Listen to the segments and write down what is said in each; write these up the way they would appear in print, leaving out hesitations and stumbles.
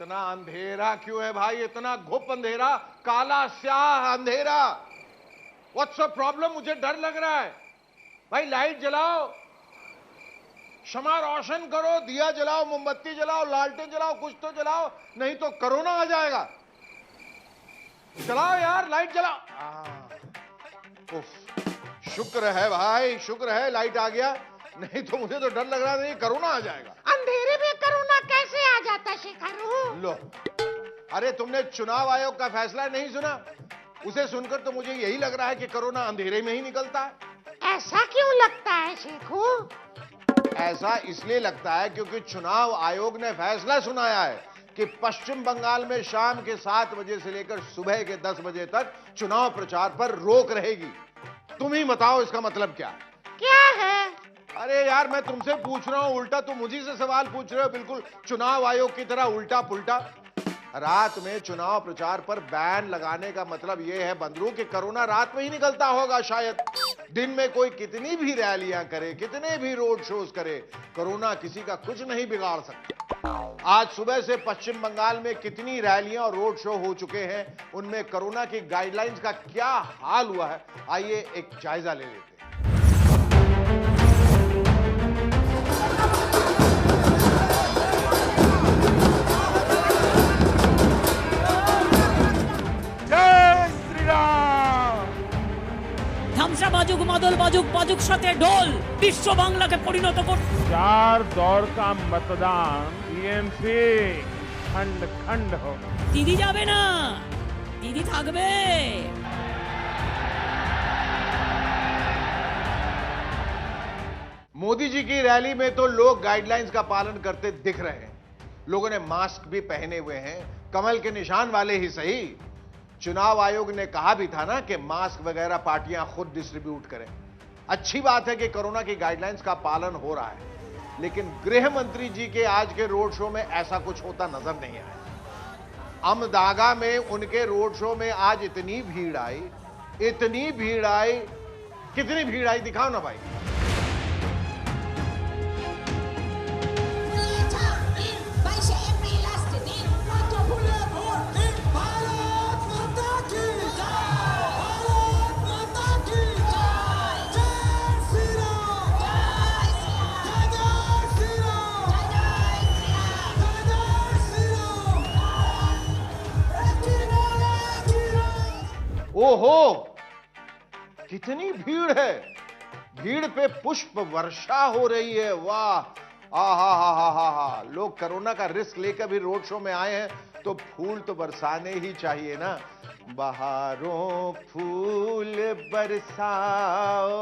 इतना अंधेरा क्यों है भाई? इतना घुप अंधेरा, काला स्याह अंधेरा। What's the problem? मुझे डर लग रहा है भाई। लाइट जलाओ, शमा रोशन करो, दिया जलाओ, मोमबत्ती जलाओ, लालटेन जलाओ, कुछ तो जलाओ, नहीं तो कोरोना आ जाएगा। चलाओ यार, लाइट जलाओ। उफ, शुक्र है भाई, शुक्र है लाइट आ गया, नहीं तो मुझे तो डर लग रहा था कोरोना आ जाएगा। अंधेरे में कोरोना कैसे आ जाता शेखर? लो, अरे तुमने चुनाव आयोग का फैसला नहीं सुना? उसे सुनकर तो मुझे यही लग रहा है कि कोरोना अंधेरे में ही निकलता है। ऐसा क्यों लगता है शेखू? ऐसा इसलिए लगता है क्योंकि चुनाव आयोग ने फैसला सुनाया है कि पश्चिम बंगाल में शाम के 7 बजे से लेकर सुबह के 10 बजे तक चुनाव प्रचार पर रोक रहेगी। तुम ही बताओ इसका मतलब क्या? क्या है? अरे यार, मैं तुमसे पूछ रहा हूं, उल्टा तुम मुझी से सवाल पूछ रहे हो, बिल्कुल चुनाव आयोग की तरह उल्टा पुल्टा। रात में चुनाव प्रचार पर बैन लगाने का मतलब यह है बंदरू कि कोरोना रात में ही निकलता होगा शायद। दिन में कोई कितनी भी रैलियां करे, कितने भी रोड शोज करे, कोरोना किसी का कुछ नहीं बिगाड़ सकता। आज सुबह से पश्चिम बंगाल में कितनी रैलियां और रोड शो हो चुके हैं, उनमें कोरोना की गाइडलाइंस का क्या हाल हुआ है, आइए एक जायजा ले लेते हैं। ধামসা বাজুক, মাদল বাজুক, বাজুক সাথে ঢোল, বিশ্ব বাংলাকে পরিণত কর। 4 दौर का मतदान टीएमसी खंड खंड हो। দিদি যাবে না, দিদি থাকবে। मोदी जी की रैली में तो लोग गाइडलाइंस का पालन करते दिख रहे हैं। लोगों ने मास्क भी पहने हुए हैं, कमल के निशान वाले ही सही। चुनाव आयोग ने कहा भी था ना कि मास्क वगैरह पार्टियां खुद डिस्ट्रीब्यूट करें। अच्छी बात है कि कोरोना की गाइडलाइंस का पालन हो रहा है, लेकिन गृह मंत्री जी के आज के रोड शो में ऐसा कुछ होता नजर नहीं आया। अमदागा में उनके रोड शो में आज इतनी भीड़ आई, इतनी भीड़ आई, कितनी भीड़ आई दिखाओ ना भाई। ओहो, कितनी भीड़ है! भीड़ पे पुष्प वर्षा हो रही है। वाह, आहा हा हा हा हा। लोग कोरोना का रिस्क लेकर भी रोड शो में आए हैं तो फूल तो बरसाने ही चाहिए ना। बहारों फूल बरसाओ,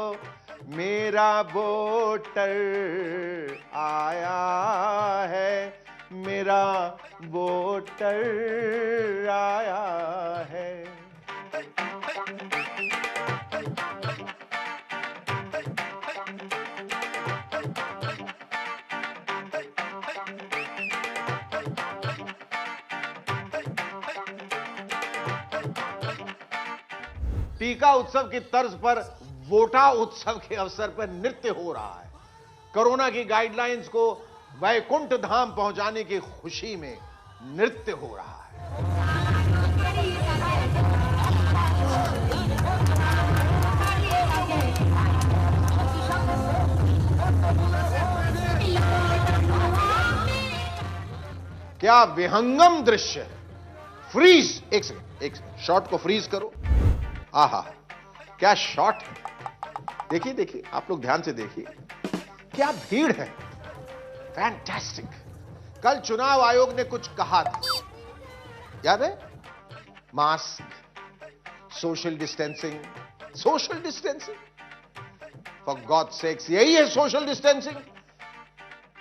मेरा वोटर आया है, मेरा वोटर आया है। टीका उत्सव की तर्ज पर वोटा उत्सव के अवसर पर नृत्य हो रहा है। कोरोना की गाइडलाइंस को वैकुंठ धाम पहुंचाने की खुशी में नृत्य हो रहा है। क्या विहंगम दृश्य है! फ्रीज, एक सेकंड, शॉट को फ्रीज करो। आहा, क्या शॉट है! देखिए देखिए, आप लोग ध्यान से देखिए, क्या भीड़ है! फैंटास्टिक। कल चुनाव आयोग ने कुछ कहा था, याद है? Mask, social distancing, social distancing. For God sex, यही है सोशल डिस्टेंसिंग?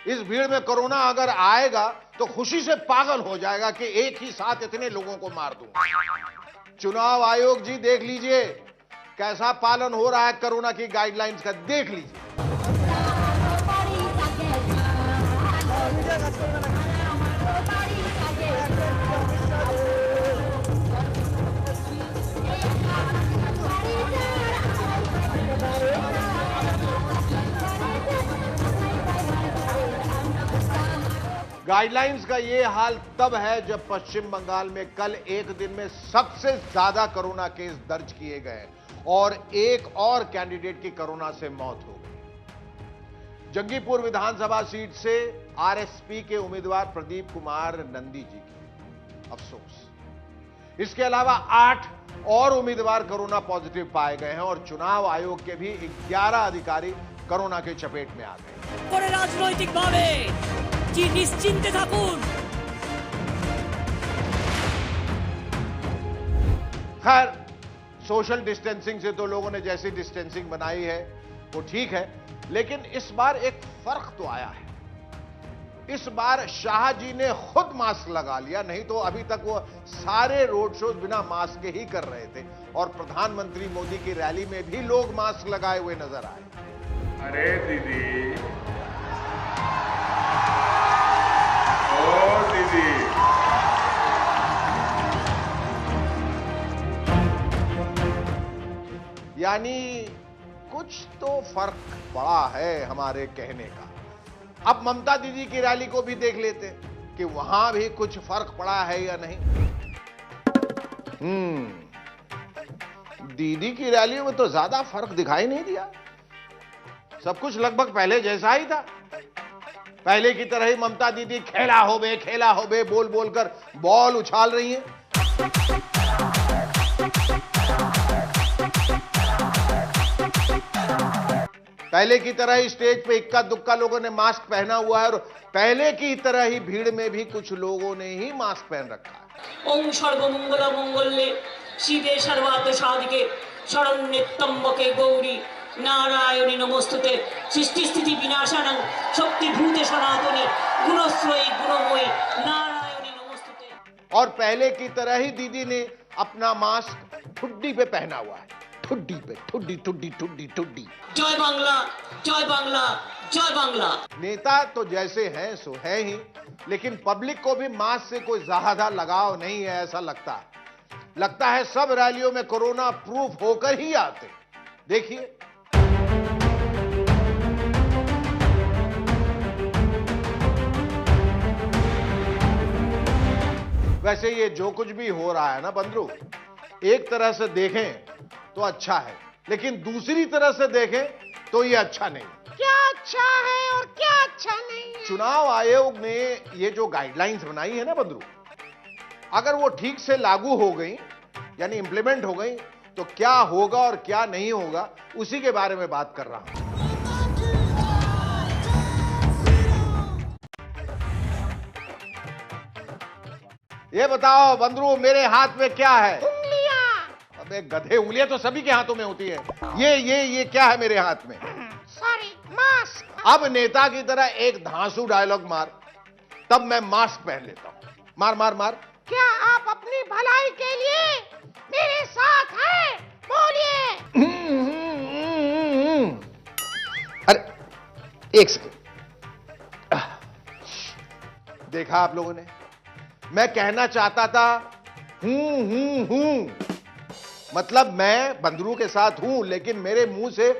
इस भीड़ में कोरोना अगर आएगा तो खुशी से पागल हो जाएगा कि एक ही साथ इतने लोगों को मार दूं। चुनाव आयोग जी, देख लीजिए कैसा पालन हो रहा है कोरोना की गाइडलाइंस का, देख लीजिए। गाइडलाइंस का ये हाल तब है जब पश्चिम बंगाल में कल एक दिन में सबसे ज्यादा कोरोना केस दर्ज किए गए और एक और कैंडिडेट की कोरोना से मौत हो गई। जंगीपुर विधानसभा सीट से आरएसपी के उम्मीदवार प्रदीप कुमार नंदी जी की अफसोस। इसके अलावा 8 और उम्मीदवार कोरोना पॉजिटिव पाए गए हैं और चुनाव आयोग के भी 11 अधिकारी कोरोना के चपेट में आ गए। করে রাজনৈতিকভাবে জি নিশ্চিন্তে থাকুন। खैर, सोशल डिस्टेंसिंग से तो लोगों ने जैसी डिस्टेंसिंग बनाई है वो ठीक है, लेकिन इस बार एक फर्क तो आया है। इस बार शाह जी ने खुद मास्क लगा लिया, नहीं तो अभी तक वो सारे रोड शोज बिना मास्क के ही कर रहे थे और प्रधानमंत्री मोदी की रैली में भी लोग मास्क लगाए हुए नजर आए। अरे दीदी, ओ दीदी, यानी कुछ तो फर्क पड़ा है हमारे कहने का। अब ममता दीदी की रैली को भी देख लेते कि वहां भी कुछ फर्क पड़ा है या नहीं। दीदी की रैली में तो ज्यादा फर्क दिखाई नहीं दिया, सब कुछ लगभग पहले जैसा ही था। पहले की तरह ही ममता दीदी खेला हो बे बोल बोलकर बॉल उछाल रही हैं। पहले की तरह ही स्टेज पे इक्का दुक्का लोगों ने मास्क पहना हुआ है और पहले की तरह ही भीड़ में भी कुछ लोगों ने ही मास्क पहन रखा है। ओम सर्वमंगल मंगल्ये शिवे सर्वार्थ साधिके शरण्ये त्र्यंबके गौरी नारायणी नमोस्तुते सृष्टि स्थिति विनाशानं शक्ति भूते सनातनी गुणश्रयी गुणमयी नारायणी नमोस्तुते। और पहले की तरह ही दीदी ने अपना मास्क ठुड्डी पे पहना हुआ है, ठुड्डी पे, ठुड्डी ठुड्डी ठुड्डी ठुड्डी। जय बांग्ला, जय बांग्ला, जय बांग्ला। नेता तो जैसे हैं सो है ही, लेकिन पब्लिक को भी मास्क से कोई ज्यादा लगाव नहीं है ऐसा लगता है सब रैलियों में कोरोना प्रूफ होकर ही आते। देखिए, वैसे ये जो कुछ भी हो रहा है ना बंधु, एक तरह से देखें तो अच्छा है, लेकिन दूसरी तरह से देखें तो ये अच्छा नहीं। क्या अच्छा है और क्या अच्छा नहीं है? चुनाव आयोग ने ये जो गाइडलाइंस बनाई है ना बंधु, अगर वो ठीक से लागू हो गई यानी इंप्लीमेंट हो गई तो क्या होगा और क्या नहीं होगा उसी के बारे में बात कर रहा हूं। ये बताओ बंधु, मेरे हाथ में क्या है? उंगलियां। अबे गधे, उंगलियां तो सभी के हाथों में होती है। ये क्या है मेरे हाथ में? Sorry, mask. अब नेता की तरह एक धांसू डायलॉग मार, तब मैं मास्क पहन लेता हूं। मार मार मार। क्या आप अपनी भलाई के लिए मेरे साथ हैं? बोलिए। अरे एक सेकंड, देखा आप लोगों ने, मैं कहना चाहता था हूं, मतलब मैं बंदरू के साथ हूं, लेकिन मेरे मुंह से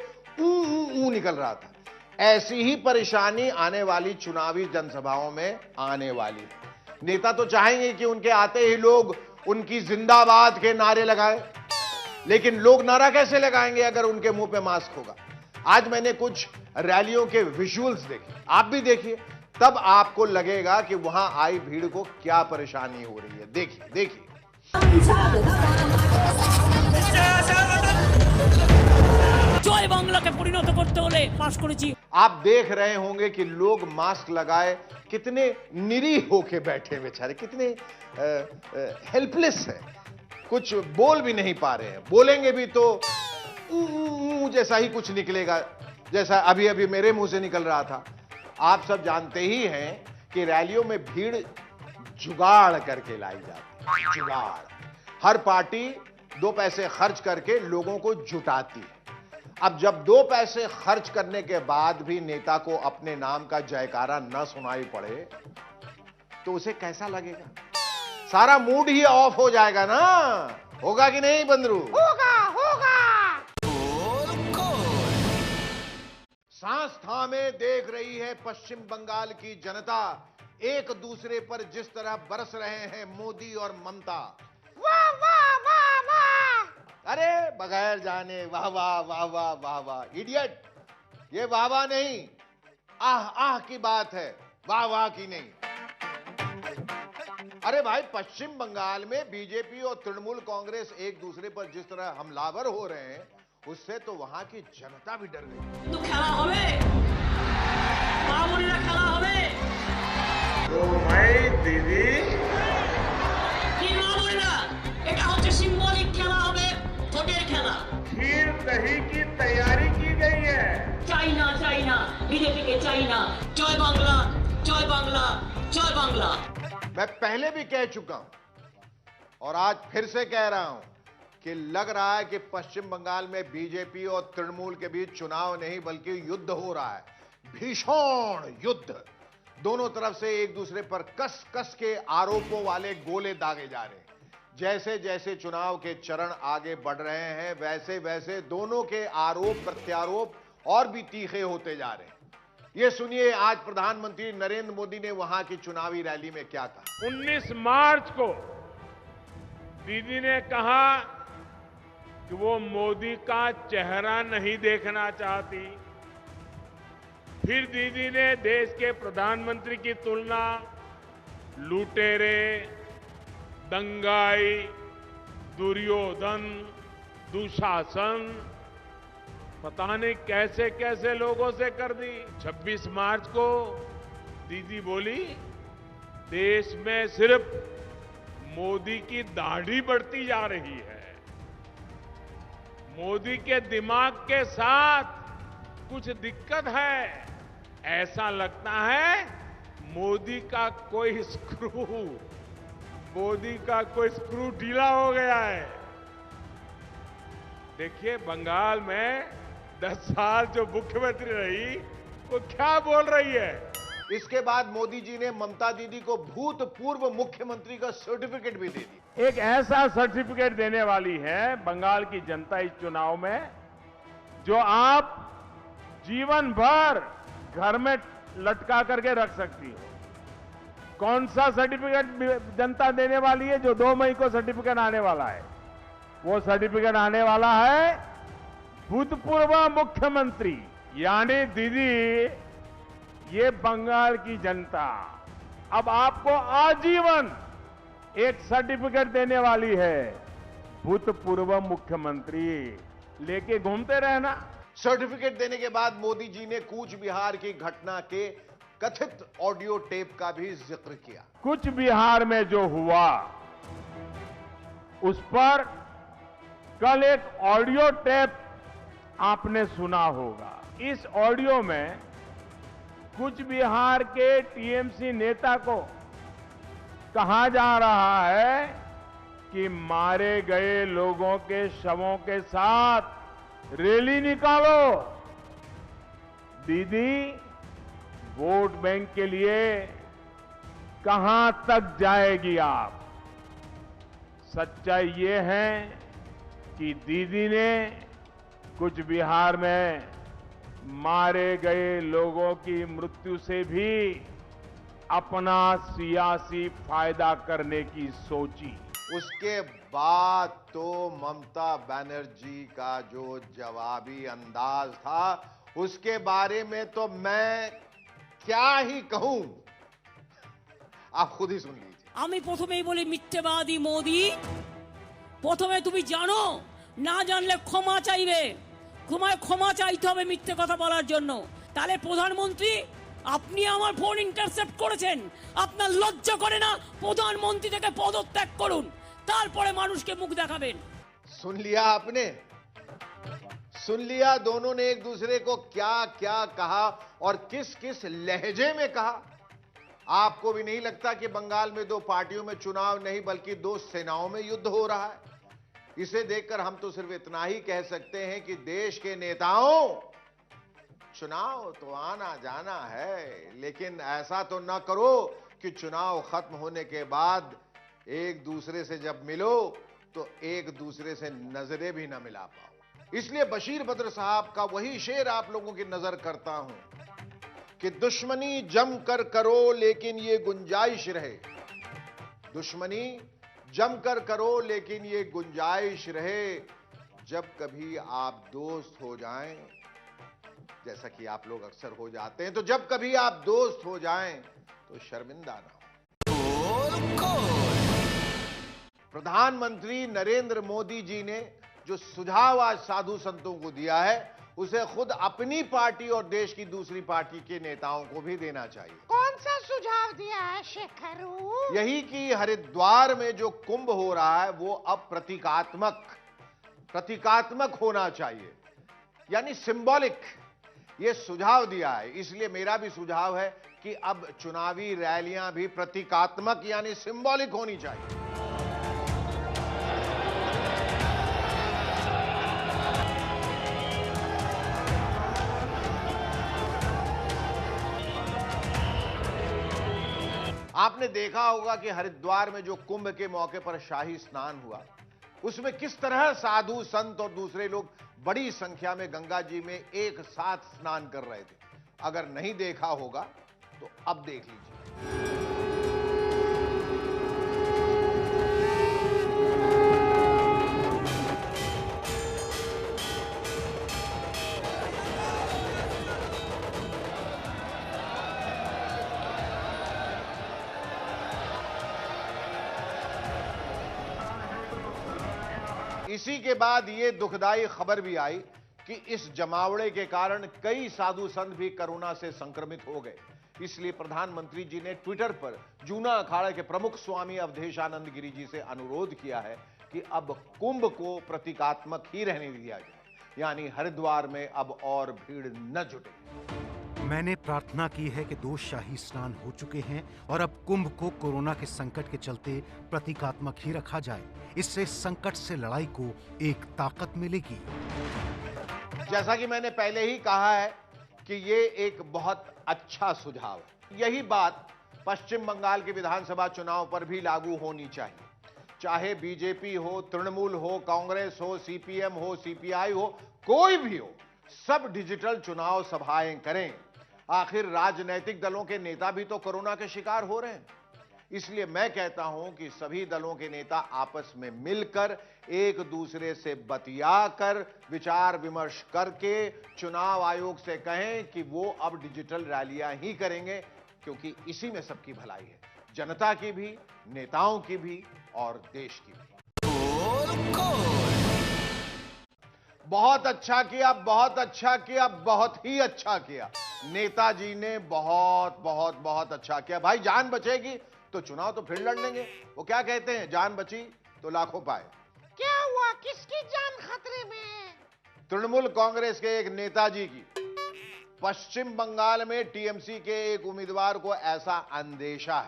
ऊ निकल रहा था। ऐसी ही परेशानी आने वाली चुनावी जनसभाओं में आने वाली है। नेता तो चाहेंगे कि उनके आते ही लोग उनकी जिंदाबाद के नारे लगाएं, लेकिन लोग नारा कैसे लगाएंगे अगर उनके मुंह पे मास्क होगा? आज मैंने कुछ रैलियों के विजुअल्स देखे, आप भी देखिए, तब आपको लगेगा कि वहां आई भीड़ को क्या परेशानी हो रही है। देखिए देखिए। জয় বাংলাকে পরিণত করতে হলে পাশ করেছি। आप देख रहे होंगे कि लोग मास्क लगाए कितने निरीह होके बैठे बेचारे, कितने हेल्पलेस है, कुछ बोल भी नहीं पा रहे हैं। बोलेंगे भी तो जैसा ही कुछ निकलेगा, जैसा अभी अभी मेरे मुंह से निकल रहा था। आप सब जानते ही हैं कि रैलियों में भीड़ जुगाड़ करके लाई जाती है। जुगाड़, हर पार्टी 2 पैसे खर्च करके लोगों को जुटाती है। अब जब 2 पैसे खर्च करने के बाद भी नेता को अपने नाम का जयकारा न सुनाई पड़े तो उसे कैसा लगेगा? सारा मूड ही ऑफ हो जाएगा ना। होगा कि नहीं बंदरू? होगा होगा। सांस थामे देख रही है पश्चिम बंगाल की जनता एक दूसरे पर जिस तरह बरस रहे हैं मोदी और ममता, वाह वाह वाह वाह। अरे बगैर जाने वाह वाह वाह वाह वाह वाह, इडियट, ये वाह वाह नहीं, आह आह की बात है, वाह वाह की नहीं। अरे भाई, पश्चिम बंगाल में बीजेपी और तृणमूल कांग्रेस एक दूसरे पर जिस तरह हमलावर हो रहे हैं, उससे तो वहां की जनता भी डर गई। तो खेला होवे, मामुलीरा खेला होवे। तो मैं दीदी কি মামুলীরা, এটা হচ্ছে সিম্বলিক খেলা হবে, ভোটের খেলা। खीर दही की तैयारी की गई है। চাইনা চাইনা, বিজেপিকে চাইনা। জয় বাংলা, জয় বাংলা, জয় বাংলা। मैं पहले भी कह चुका हूं और आज फिर से कह रहा हूं कि लग रहा है कि पश्चिम बंगाल में बीजेपी और तृणमूल के बीच चुनाव नहीं बल्कि युद्ध हो रहा है, भीषण युद्ध। दोनों तरफ से एक दूसरे पर कस कस के आरोपों वाले गोले दागे जा रहे हैं। जैसे जैसे चुनाव के चरण आगे बढ़ रहे हैं, वैसे वैसे दोनों के आरोप प्रत्यारोप और भी तीखे होते जा रहे हैं। ये सुनिए आज प्रधानमंत्री नरेंद्र मोदी ने वहां की चुनावी रैली में क्या कहा। 19 मार्च को दीदी ने कहा कि वो मोदी का चेहरा नहीं देखना चाहती। फिर दीदी ने देश के प्रधानमंत्री की तुलना लुटेरे, दंगाई, दुर्योधन, दुशासन, पता नहीं कैसे कैसे लोगों से कर दी। 26 मार्च को दीदी बोली, देश में सिर्फ मोदी की दाढ़ी बढ़ती जा रही है, मोदी के दिमाग के साथ कुछ दिक्कत है, ऐसा लगता है मोदी का कोई स्क्रू ढीला हो गया है। देखिए, बंगाल में 10 साल जो मुख्यमंत्री रही वो क्या बोल रही है। इसके बाद मोदी जी ने ममता दीदी को भूतपूर्व मुख्यमंत्री का सर्टिफिकेट भी दे दिया। एक ऐसा सर्टिफिकेट देने वाली है बंगाल की जनता इस चुनाव में, जो आप जीवन भर घर में लटका करके रख सकती हो। कौन सा सर्टिफिकेट जनता देने वाली है? जो 2 मई को सर्टिफिकेट आने वाला है। वो सर्टिफिकेट आने वाला है भूतपूर्व मुख्यमंत्री, यानी दीदी, ये बंगाल की जनता अब आपको आजीवन एक सर्टिफिकेट देने वाली है, भूतपूर्व मुख्यमंत्री लेके घूमते रहना। सर्टिफिकेट देने के बाद मोदी जी ने कूच बिहार की घटना के कथित ऑडियो टेप का भी जिक्र किया। कूच बिहार में जो हुआ उस पर कल एक ऑडियो टेप आपने सुना होगा। इस ऑडियो में कूच बिहार के टीएमसी नेता को कहा जा रहा है कि मारे गए लोगों के शवों के साथ रैली निकालो। दीदी, वोट बैंक के लिए कहां तक जाएगी आप? सच्चाई ये है कि दीदी ने कूच बिहार में मारे गए लोगों की मृत्यु से भी अपना सियासी फायदा करने की सोची। उसके बाद तो ममता बनर्जी का जो जवाबी अंदाज था, उसके बारे में तो मैं क्या ही कहूं, आप खुद ही सुन लीजिए। আমি প্রথমেই বলি মিথ্যেবাদী মোদি, প্রথমে তুমি জানো, না জানলে ক্ষমা চাইবে, ক্ষমা চাইতে হবে মিথ্যে কথা বলার জন্য। তাহলে প্রধানমন্ত্রী, আপনি আমার ফোন ইন্টারসেপ্ট করেছেন, আপনার লজ্জা করে না? প্রধানমন্ত্রী থেকে পদত্যাগ করুন, তারপরে মানুষকে মুখ দেখাবেন। सुन लिया आपने? सुन लिया दोनों ने एक दूसरे को क्या क्या कहा और किस किस लहजे में कहा। आपको भी नहीं लगता कि बंगाल में 2 पार्टियों में चुनाव नहीं बल्कि 2 सेनाओं में युद्ध हो रहा है? इसे देखकर हम तो सिर्फ इतना ही कह सकते हैं कि देश के नेताओं, चुनाव तो आना जाना है, लेकिन ऐसा तो ना करो कि चुनाव खत्म होने के बाद एक दूसरे से जब मिलो तो एक दूसरे से नजरें भी ना मिला पाओ। इसलिए बशीर बद्र साहब का वही शेर आप लोगों की नजर करता हूं कि दुश्मनी जमकर करो लेकिन ये गुंजाइश रहे, दुश्मनी जमकर करो लेकिन ये गुंजाइश रहे, जब कभी आप दोस्त हो जाएं, जैसा कि आप लोग अक्सर हो जाते हैं, तो जब कभी आप दोस्त हो जाएं तो शर्मिंदा ना हो। प्रधानमंत्री नरेंद्र मोदी जी ने जो सुझाव आज साधु संतों को दिया है, उसे खुद अपनी पार्टी और देश की दूसरी पार्टी के नेताओं को भी देना चाहिए। कौन सा सुझाव दिया है शेखरू? यही कि हरिद्वार में जो कुंभ हो रहा है वो अब प्रतीकात्मक होना चाहिए, यानी सिंबॉलिक। ये सुझाव दिया है, इसलिए मेरा भी सुझाव है कि अब चुनावी रैलियां भी प्रतीकात्मक यानी सिंबॉलिक होनी चाहिए। आपने देखा होगा कि हरिद्वार में जो कुंभ के मौके पर शाही स्नान हुआ, उसमें किस तरह साधु संत और दूसरे लोग बड़ी संख्या में गंगा जी में एक साथ स्नान कर रहे थे। अगर नहीं देखा होगा तो अब देख लीजिए। इसी के बाद यह दुखदाई खबर भी आई कि इस जमावड़े के कारण कई साधु संत भी कोरोना से संक्रमित हो गए। इसलिए प्रधानमंत्री जी ने ट्विटर पर जूना अखाड़ा के प्रमुख स्वामी अवधेशानंद गिरी जी से अनुरोध किया है कि अब कुंभ को प्रतीकात्मक ही रहने दिया जाए, यानी हरिद्वार में अब और भीड़ न जुटे। मैंने प्रार्थना की है कि 2 शाही स्नान हो चुके हैं और अब कुंभ को कोरोना के संकट के चलते प्रतीकात्मक ही रखा जाए। इससे संकट से लड़ाई को एक ताकत मिलेगी। जैसा कि मैंने पहले ही कहा है कि ये एक बहुत अच्छा सुझाव है। यही बात पश्चिम बंगाल के विधानसभा चुनाव पर भी लागू होनी चाहिए। चाहे बीजेपी हो, तृणमूल हो, कांग्रेस हो, सीपीएम हो, सीपीआई हो, कोई भी हो, सब डिजिटल चुनाव सभाएं करें। आखिर राजनीतिक दलों के नेता भी तो कोरोना के शिकार हो रहे हैं। इसलिए मैं कहता हूं कि सभी दलों के नेता आपस में मिलकर एक दूसरे से बतियाकर विचार विमर्श करके चुनाव आयोग से कहें कि वो अब डिजिटल रैलियां ही करेंगे, क्योंकि इसी में सबकी भलाई है, जनता की भी, नेताओं की भी और देश की भी। बहुत अच्छा किया, बहुत अच्छा किया, बहुत ही अच्छा किया। नेताजी ने बहुत बहुत बहुत अच्छा किया। भाई जान बचेगी तो चुनाव तो फिर लड़ लेंगे। वो क्या कहते हैं, जान बची तो लाखों पाए। क्या हुआ? किसकी जान खतरे में? तृणमूल कांग्रेस के एक नेताजी की। पश्चिम बंगाल में टीएमसी के एक उम्मीदवार को ऐसा अंदेशा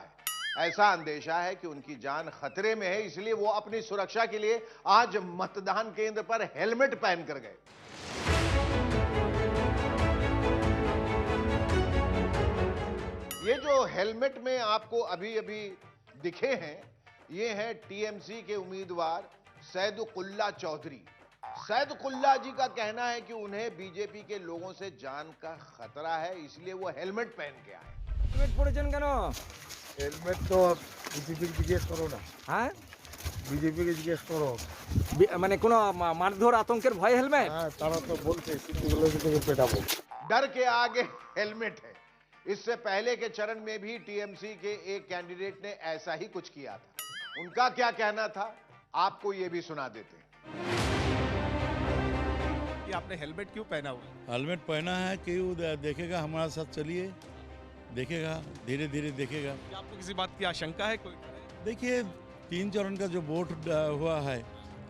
है कि उनकी जान खतरे में है, इसलिए वो अपनी सुरक्षा के लिए आज मतदान केंद्र पर हेलमेट पहनकर गए। ये जो हेलमेट में आपको अभी अभी दिखे हैं, ये हैं टीएमसी के उम्मीदवार सैदुकुल्ला चौधरी। सैदुकुल्ला जी का कहना है कि उन्हें बीजेपी के लोगों से जान का खतरा है, इसलिए वो हेलमेट पहन के आए। हेलमेट পরেছেন কেন? হেলমেট তো বিজেপিকে জিজ্ঞেস করো না। হ্যাঁ, বিজেপিকে জিজ্ঞেস করো। মানে কোনো মারধর আতঙ্কের ভয় হেলমেট? হ্যাঁ, তারা তো বলছে সিটিগুলো থেকে পেটাবো। डर के आगे हेलमेट है। इससे पहले के चरण में भी टीएमसी के एक कैंडिडेट ने ऐसा ही कुछ किया था। उनका क्या कहना था, आपको यह भी सुना देते हैं। कि आपने हेलमेट क्यों पहना हुआ? हेलमेट पहना है कि देखेगा, हमारे साथ चलिए, देखेगा, धीरे धीरे देखेगा। क्या आपको किसी बात की आशंका है कोई? देखिए 3 चरण का जो वोट हुआ है,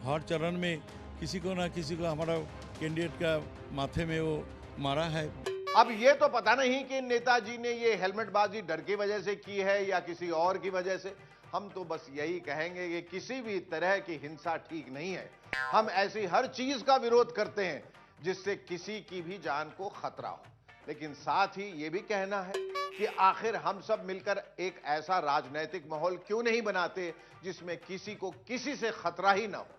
हर चरण में किसी को ना किसी को हमारा कैंडिडेट का माथे में वो मारा है। अब ये तो पता नहीं कि नेताजी ने ये हेलमेटबाजी डर की वजह से की है या किसी और की वजह से। हम तो बस यही कहेंगे कि किसी भी तरह की हिंसा ठीक नहीं है। हम ऐसी हर चीज का विरोध करते हैं जिससे किसी की भी जान को खतरा हो, लेकिन साथ ही ये भी कहना है कि आखिर हम सब मिलकर एक ऐसा राजनीतिक माहौल क्यों नहीं बनाते जिसमें किसी को किसी से खतरा ही ना हो,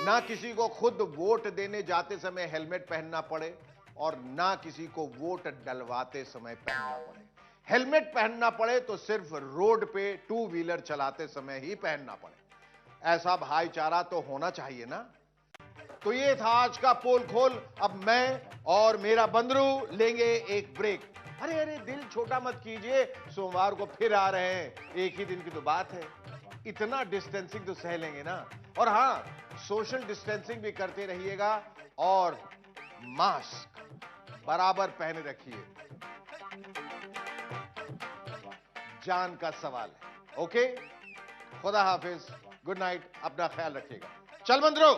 ना किसी को खुद वोट देने जाते समय हेलमेट पहनना पड़े और ना किसी को वोट डलवाते समय पहनना पड़े। हेलमेट पहनना पड़े तो सिर्फ रोड पे टू व्हीलर चलाते समय ही पहनना पड़े। ऐसा भाईचारा तो होना चाहिए ना। तो ये था आज का पोल खोल। अब मैं और मेरा बंदरू लेंगे एक ब्रेक। अरे अरे, दिल छोटा मत कीजिए, सोमवार को फिर आ रहे हैं, एक ही दिन की तो बात है। इतना डिस्टेंसिंग तो सह लेंगे ना। और हां, सोशल डिस्टेंसिंग भी करते रहिएगा और मास्क बराबर पहने रखिए। जान का सवाल है। ओके, खुदा हाफिज, गुड नाइट, अपना ख्याल रखिएगा। चल बंदरो।